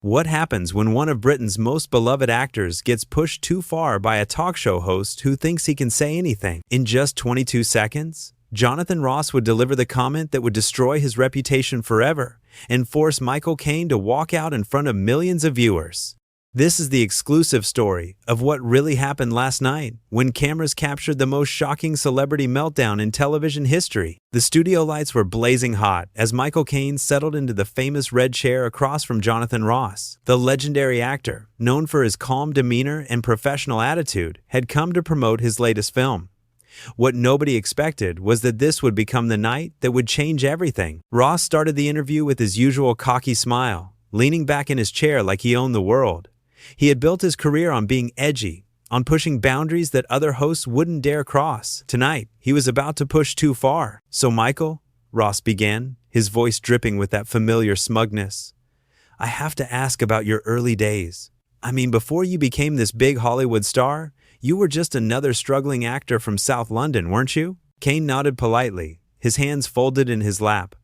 What happens when one of Britain's most beloved actors gets pushed too far by a talk show host who thinks he can say anything? In just 22 seconds, Jonathan Ross would deliver the comment that would destroy his reputation forever and force Michael Caine to walk out in front of millions of viewers. This is the exclusive story of what really happened last night when cameras captured the most shocking celebrity meltdown in television history. The studio lights were blazing hot as Michael Caine settled into the famous red chair across from Jonathan Ross. The legendary actor, known for his calm demeanor and professional attitude, had come to promote his latest film. What nobody expected was that this would become the night that would change everything. Ross started the interview with his usual cocky smile, leaning back in his chair like he owned the world. He had built his career on being edgy, on pushing boundaries that other hosts wouldn't dare cross. Tonight, he was about to push too far. "So Michael," Ross began, his voice dripping with that familiar smugness, "I have to ask about your early days. I mean, before you became this big Hollywood star, you were just another struggling actor from South London, weren't you?" Caine nodded politely, his hands folded in his lap.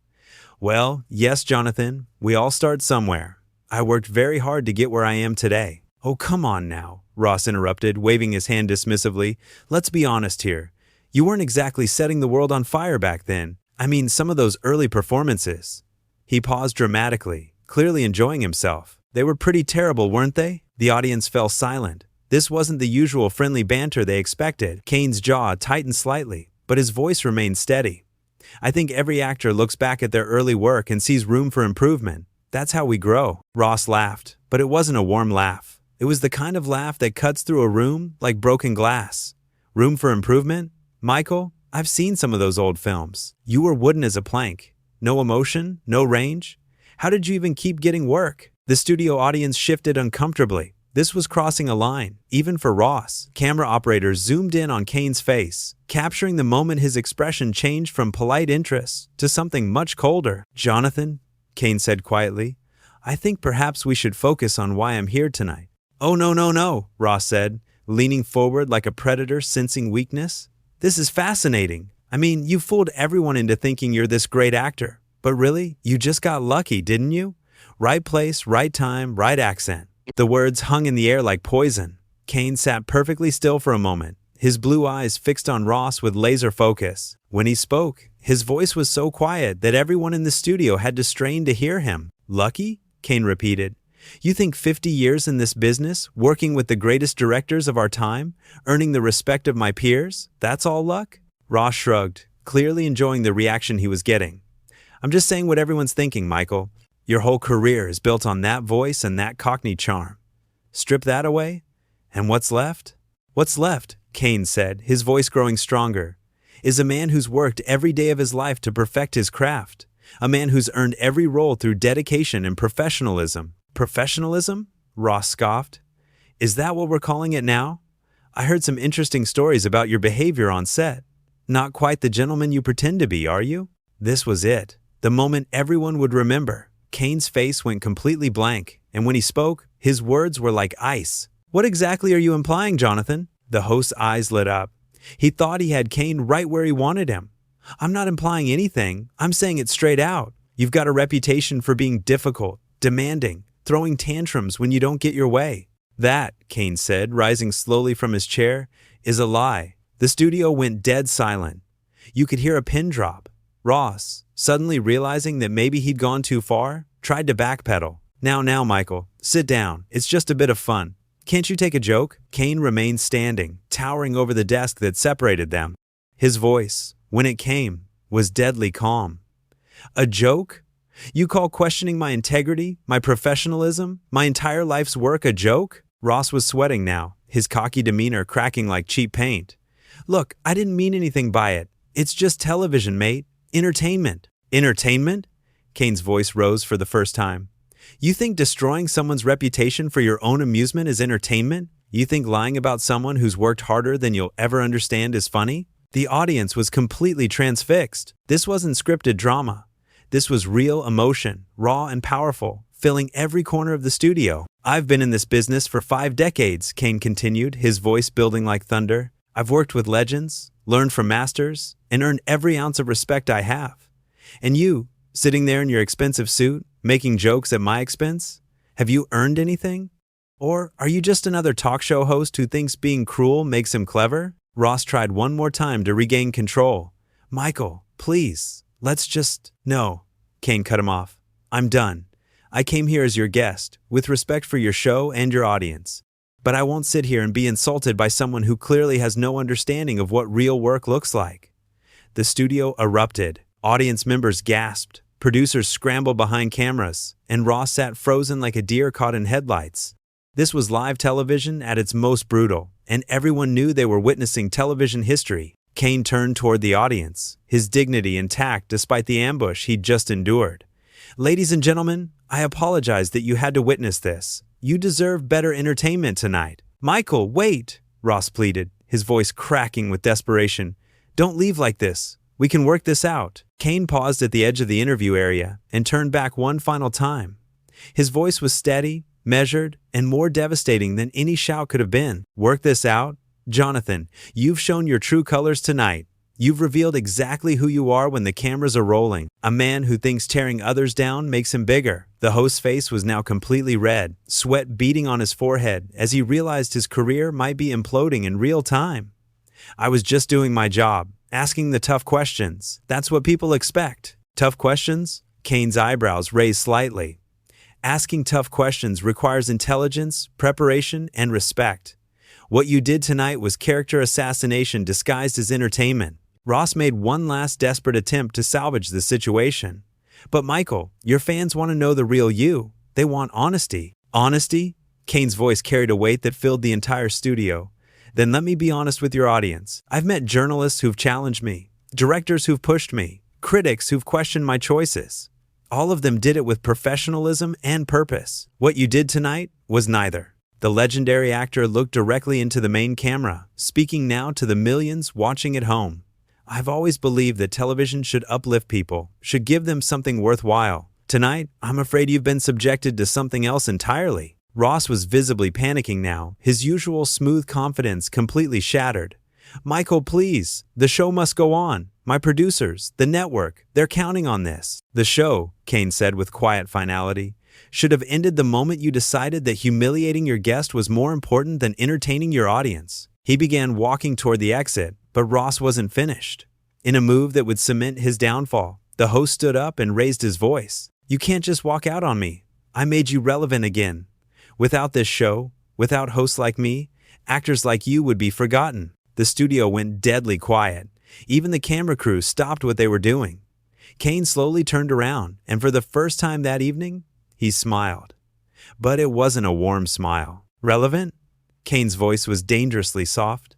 "Well, yes, Jonathan, we all start somewhere. I worked very hard to get where I am today." "Oh, come on now," Ross interrupted, waving his hand dismissively. "Let's be honest here. You weren't exactly setting the world on fire back then. I mean, some of those early performances." He paused dramatically, clearly enjoying himself. "They were pretty terrible, weren't they?" The audience fell silent. This wasn't the usual friendly banter they expected. Caine's jaw tightened slightly, but his voice remained steady. "I think every actor looks back at their early work and sees room for improvement. That's how we grow." Ross laughed, but it wasn't a warm laugh. It was the kind of laugh that cuts through a room like broken glass. "Room for improvement? Michael, I've seen some of those old films. You were wooden as a plank. No emotion, no range. How did you even keep getting work?" The studio audience shifted uncomfortably. This was crossing a line, even for Ross. Camera operators zoomed in on Caine's face, capturing the moment his expression changed from polite interest to something much colder. "Jonathan," Caine said quietly, "I think perhaps we should focus on why I'm here tonight." "Oh, no, Ross said, leaning forward like a predator sensing weakness. "This is fascinating. I mean, you fooled everyone into thinking you're this great actor. But really, you just got lucky, didn't you? Right place, right time, right accent." The words hung in the air like poison. Caine sat perfectly still for a moment, his blue eyes fixed on Ross with laser focus. When he spoke, his voice was so quiet that everyone in the studio had to strain to hear him. "Lucky?" Caine repeated. "You think 50 years in this business, working with the greatest directors of our time, earning the respect of my peers, that's all luck?" Ross shrugged, clearly enjoying the reaction he was getting. "I'm just saying what everyone's thinking, Michael. Your whole career is built on that voice and that Cockney charm. Strip that away, and what's left?" "What's left," Caine said, his voice growing stronger, "is a man who's worked every day of his life to perfect his craft. A man who's earned every role through dedication and professionalism." "Professionalism?" Ross scoffed. "Is that what we're calling it now? I heard some interesting stories about your behavior on set. Not quite the gentleman you pretend to be, are you?" This was it, the moment everyone would remember. Caine's face went completely blank, and when he spoke, his words were like ice. "What exactly are you implying, Jonathan?" The host's eyes lit up. He thought he had Caine right where he wanted him. "I'm not implying anything. I'm saying it straight out. You've got a reputation for being difficult, demanding, throwing tantrums when you don't get your way." "That," Caine said, rising slowly from his chair, "is a lie." The studio went dead silent. You could hear a pin drop. Ross, suddenly realizing that maybe he'd gone too far, tried to backpedal. Now, Michael, sit down. It's just a bit of fun. Can't you take a joke?" Caine remained standing, towering over the desk that separated them. His voice, when it came, was deadly calm. "A joke? You call questioning my integrity, my professionalism, my entire life's work a joke?" Ross was sweating now, his cocky demeanor cracking like cheap paint. "Look, I didn't mean anything by it. It's just television, mate. Entertainment." "Entertainment?" Caine's voice rose for the first time. "You think destroying someone's reputation for your own amusement is entertainment? You think lying about someone who's worked harder than you'll ever understand is funny?" The audience was completely transfixed. This wasn't scripted drama. This was real emotion, raw and powerful, filling every corner of the studio. "I've been in this business for 5 decades, Caine continued, his voice building like thunder. "I've worked with legends, learned from masters, and earned every ounce of respect I have. And you, sitting there in your expensive suit, making jokes at my expense? Have you earned anything? Or are you just another talk show host who thinks being cruel makes him clever? Ross tried one more time to regain control. Michael, please, let's just… No, Caine cut him off. I'm done. I came here as your guest, with respect for your show and your audience. But I won't sit here and be insulted by someone who clearly has no understanding of what real work looks like. The studio erupted. Audience members gasped. Producers scrambled behind cameras, and Ross sat frozen like a deer caught in headlights. This was live television at its most brutal, and everyone knew they were witnessing television history. Caine turned toward the audience, his dignity intact despite the ambush he'd just endured. Ladies and gentlemen, I apologize that you had to witness this. You deserve better entertainment tonight. Michael, wait, Ross pleaded, his voice cracking with desperation. Don't leave like this. We can work this out. Caine paused at the edge of the interview area and turned back one final time. His voice was steady, measured, and more devastating than any shout could have been. Work this out? Jonathan, you've shown your true colors tonight. You've revealed exactly who you are when the cameras are rolling. A man who thinks tearing others down makes him bigger. The host's face was now completely red, sweat beading on his forehead as he realized his career might be imploding in real time. I was just doing my job, asking the tough questions. That's what people expect. Tough questions? Caine's eyebrows raised slightly. Asking tough questions requires intelligence, preparation, and respect. What you did tonight was character assassination disguised as entertainment. Ross made one last desperate attempt to salvage the situation. But Michael, your fans want to know the real you. They want honesty. Honesty? Caine's voice carried a weight that filled the entire studio. Then let me be honest with your audience. I've met journalists who've challenged me, directors who've pushed me, critics who've questioned my choices. All of them did it with professionalism and purpose. What you did tonight was neither. The legendary actor looked directly into the main camera, speaking now to the millions watching at home. I've always believed that television should uplift people, should give them something worthwhile. Tonight, I'm afraid you've been subjected to something else entirely. Ross was visibly panicking now, his usual smooth confidence completely shattered. Michael, please, the show must go on. My producers, the network, they're counting on this. The show, Caine said with quiet finality, should have ended the moment you decided that humiliating your guest was more important than entertaining your audience. He began walking toward the exit, but Ross wasn't finished. In a move that would cement his downfall, the host stood up and raised his voice. You can't just walk out on me. I made you relevant again. Without this show, without hosts like me, actors like you would be forgotten. The studio went deadly quiet. Even the camera crew stopped what they were doing. Caine slowly turned around, and for the first time that evening, he smiled. But it wasn't a warm smile. Relevant? Caine's voice was dangerously soft.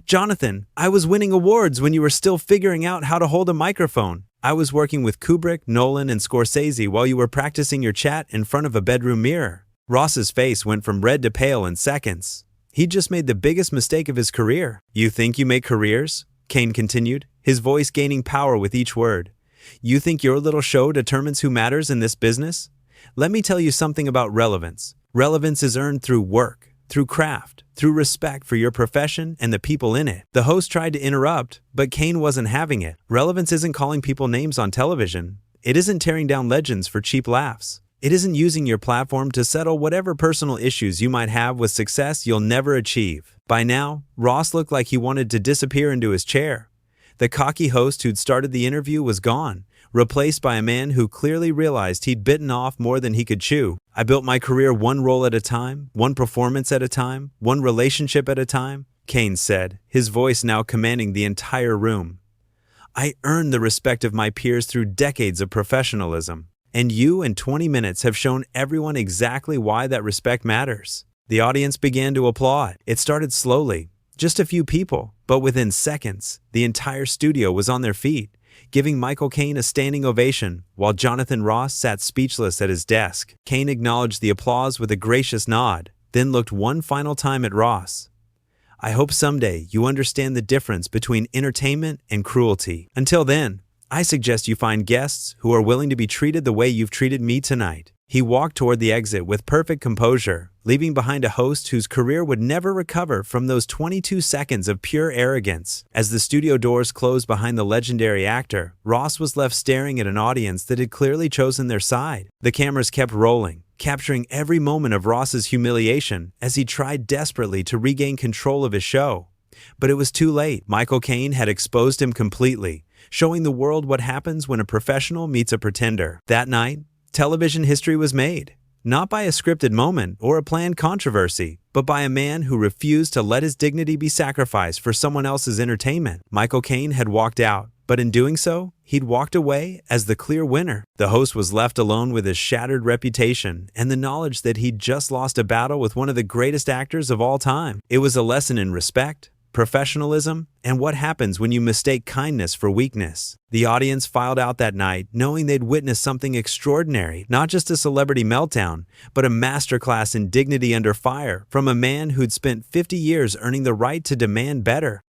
Jonathan, I was winning awards when you were still figuring out how to hold a microphone. I was working with Kubrick, Nolan, and Scorsese while you were practicing your chat in front of a bedroom mirror. Ross's face went from red to pale in seconds. He'd just made the biggest mistake of his career. You think you make careers? Caine continued, his voice gaining power with each word. You think your little show determines who matters in this business? Let me tell you something about relevance. Relevance is earned through work, through craft, through respect for your profession and the people in it. The host tried to interrupt, but Caine wasn't having it. Relevance isn't calling people names on television. It isn't tearing down legends for cheap laughs. It isn't using your platform to settle whatever personal issues you might have with success you'll never achieve. By now, Ross looked like he wanted to disappear into his chair. The cocky host who'd started the interview was gone, replaced by a man who clearly realized he'd bitten off more than he could chew. I built my career one role at a time, one performance at a time, one relationship at a time, Caine said, his voice now commanding the entire room. I earned the respect of my peers through decades of professionalism. And you, in 20 minutes, have shown everyone exactly why that respect matters. The audience began to applaud. It started slowly, just a few people, but within seconds, the entire studio was on their feet, giving Michael Caine a standing ovation, while Jonathan Ross sat speechless at his desk. Caine acknowledged the applause with a gracious nod, then looked one final time at Ross. I hope someday you understand the difference between entertainment and cruelty. Until then, I suggest you find guests who are willing to be treated the way you've treated me tonight. He walked toward the exit with perfect composure, leaving behind a host whose career would never recover from those 22 seconds of pure arrogance. As the studio doors closed behind the legendary actor, Ross was left staring at an audience that had clearly chosen their side. The cameras kept rolling, capturing every moment of Ross's humiliation as he tried desperately to regain control of his show. But it was too late. Michael Caine had exposed him completely, showing the world what happens when a professional meets a pretender. That night, television history was made, not by a scripted moment or a planned controversy, but by a man who refused to let his dignity be sacrificed for someone else's entertainment. Michael Caine had walked out, but in doing so, he'd walked away as the clear winner. The host was left alone with his shattered reputation and the knowledge that he'd just lost a battle with one of the greatest actors of all time. It was a lesson in respect, professionalism, and what happens when you mistake kindness for weakness. The audience filed out that night knowing they'd witnessed something extraordinary, not just a celebrity meltdown, but a masterclass in dignity under fire from a man who'd spent 50 years earning the right to demand better.